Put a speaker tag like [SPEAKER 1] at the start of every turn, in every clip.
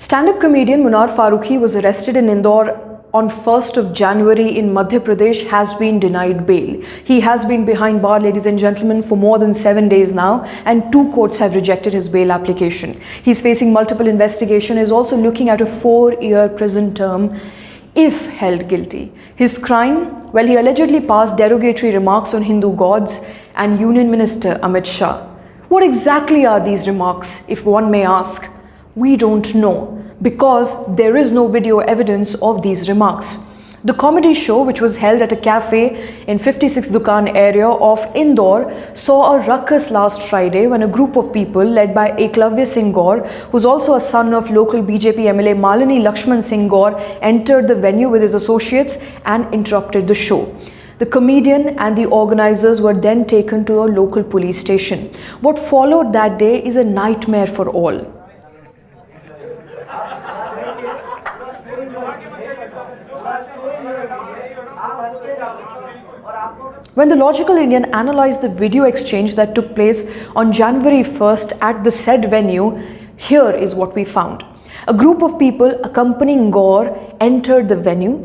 [SPEAKER 1] Stand-up comedian Munawar Farooqui was arrested in Indore on 1st of January in Madhya Pradesh has been denied bail. He has been behind bar, ladies and gentlemen, for more than 7 days now, and 2 courts have rejected his bail application. He's facing multiple investigation, is also looking at a 4-year prison term if held guilty. His crime? Well, he allegedly passed derogatory remarks on Hindu gods and Union Minister Amit Shah. What exactly are these remarks, if one may ask? We don't know, because there is no video evidence of these remarks. The comedy show, which was held at a cafe in 56 Dukan area of Indore, saw a ruckus last Friday when a group of people led by Eklavya Singh Gaur, who's also a son of local BJP MLA Malini Lakshman Singh Gaur, entered the venue with his associates and interrupted the show. The comedian and the organizers were then taken to a local police station. What followed that day is a nightmare for all. When the Logical Indian analyzed the video exchange that took place on January 1st at the said venue, here is what we found. A group of people accompanying Gaur entered the venue.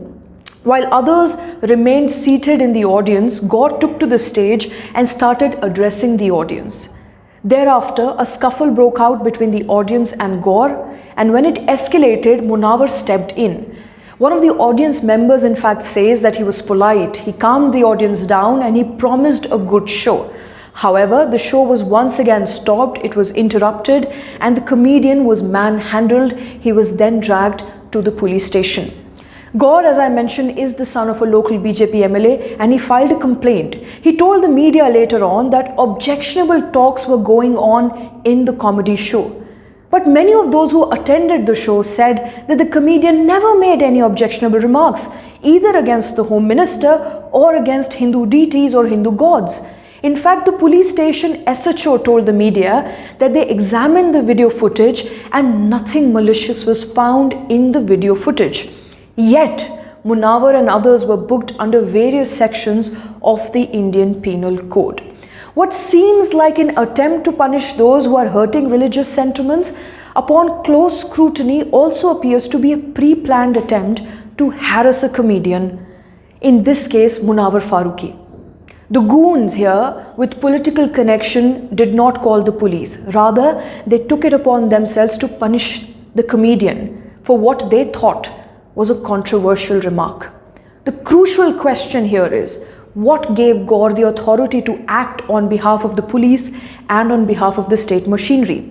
[SPEAKER 1] While others remained seated in the audience, Gaur took to the stage and started addressing the audience. Thereafter, a scuffle broke out between the audience and Gaur, and when it escalated, Munawar stepped in. One of the audience members in fact says that he was polite, he calmed the audience down and he promised a good show. However, the show was once again stopped, it was interrupted and the comedian was manhandled. He was then dragged to the police station. Gaur, as I mentioned, is the son of a local BJP MLA and he filed a complaint. He told the media later on that objectionable talks were going on in the comedy show. But many of those who attended the show said that the comedian never made any objectionable remarks, either against the Home Minister or against Hindu deities or Hindu gods. In fact, the police station SHO told the media that they examined the video footage and nothing malicious was found in the video footage. Yet, Munawar and others were booked under various sections of the Indian Penal Code. What seems like an attempt to punish those who are hurting religious sentiments, upon close scrutiny also appears to be a pre-planned attempt to harass a comedian, in this case Munawar Farooqui. The goons here with political connection did not call the police, rather they took it upon themselves to punish the comedian for what they thought was a controversial remark. The crucial question here is, what gave Gaur the authority to act on behalf of the police and on behalf of the state machinery?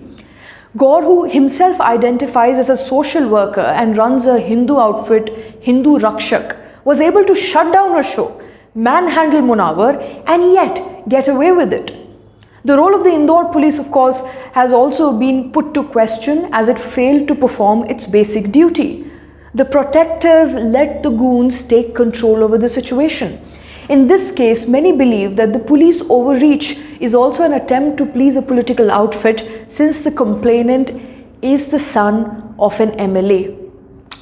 [SPEAKER 1] Gaur, who himself identifies as a social worker and runs a Hindu outfit, Hindu Rakshak, was able to shut down a show, manhandle Munawar and yet get away with it. The role of the Indore police, of course, has also been put to question as it failed to perform its basic duty. The protectors let the goons take control over the situation. In this case, many believe that the police overreach is also an attempt to please a political outfit, since the complainant is the son of an MLA.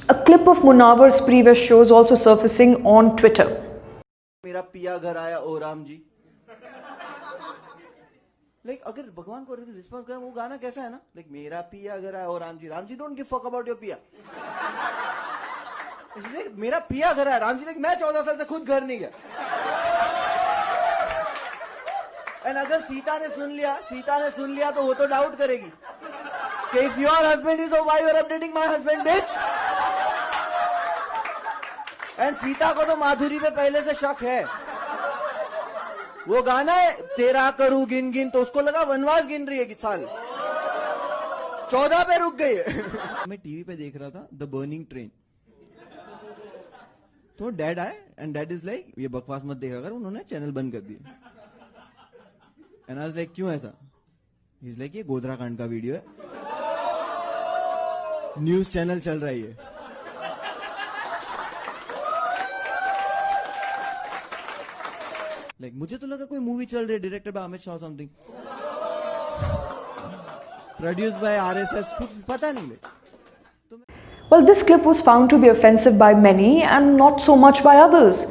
[SPEAKER 1] A clip of Munawar's previous shows also surfacing on Twitter.
[SPEAKER 2] मेरा पिया घर आया ओ Ram ji. Like अगर भगवान को response करें, वो गाना कैसा है ना, like मेरा पिया घर आया ओ Ram ji don't give fuck about your पिया. मेरा पिया घर है राम जी, लेकिन मैं 14 साल से खुद घर नहीं गया. एंड अगर सीता ने सुन लिया तो वो तो डाउट करेगी कि if your husband is why you are updating my husband bitch. And Sita को तो माधुरी पे पहले से शक है. वो गाना है तेरा करूं गिन गिन, तो उसको लगा वनवास गिन रही है कि साल 14 पे रुक गई है. मैं टीवी पे देख रहा था द बर्निंग ट्रेन, तो डैड आए एंड डैड इज लाइक ये बकवास मत देखा कर, उन्होंने चैनल बंद कर दिया. एंड आई वाज लाइक क्यों ऐसा? ही इज लाइक ये गोधरा कांड का वीडियो है, न्यूज चैनल चल रही है. लाइक मुझे तो लगा कोई मूवी चल रही है directed by Amit Shah something, produced by RSS, कुछ पता नहीं.
[SPEAKER 1] Well, this clip was found to be offensive by many and not so much by others.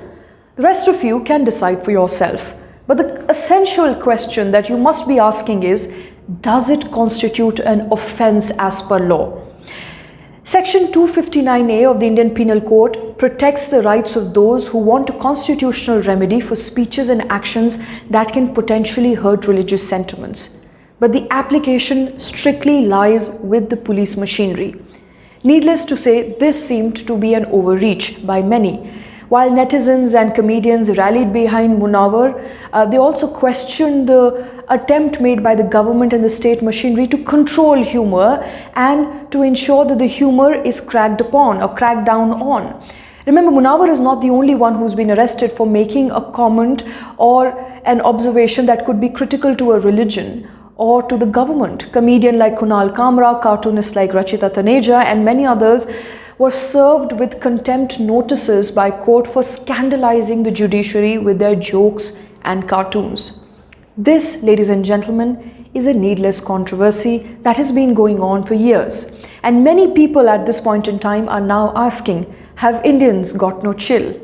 [SPEAKER 1] The rest of you can decide for yourself. But the essential question that you must be asking is, does it constitute an offense as per law? Section 259A of the Indian Penal Code protects the rights of those who want a constitutional remedy for speeches and actions that can potentially hurt religious sentiments. But the application strictly lies with the police machinery. Needless to say, this seemed to be an overreach by many. While netizens and comedians rallied behind Munawar, they also questioned the attempt made by the government and the state machinery to control humor and to ensure that the humor is cracked upon or cracked down on. Remember, Munawar is not the only one who's been arrested for making a comment or an observation that could be critical to a religion or to the government. Comedian like Kunal Kamra, cartoonists like Rachita Taneja and many others were served with contempt notices by court for scandalizing the judiciary with their jokes and cartoons. This, ladies and gentlemen, is a needless controversy that has been going on for years. And many people at this point in time are now asking, have Indians got no chill?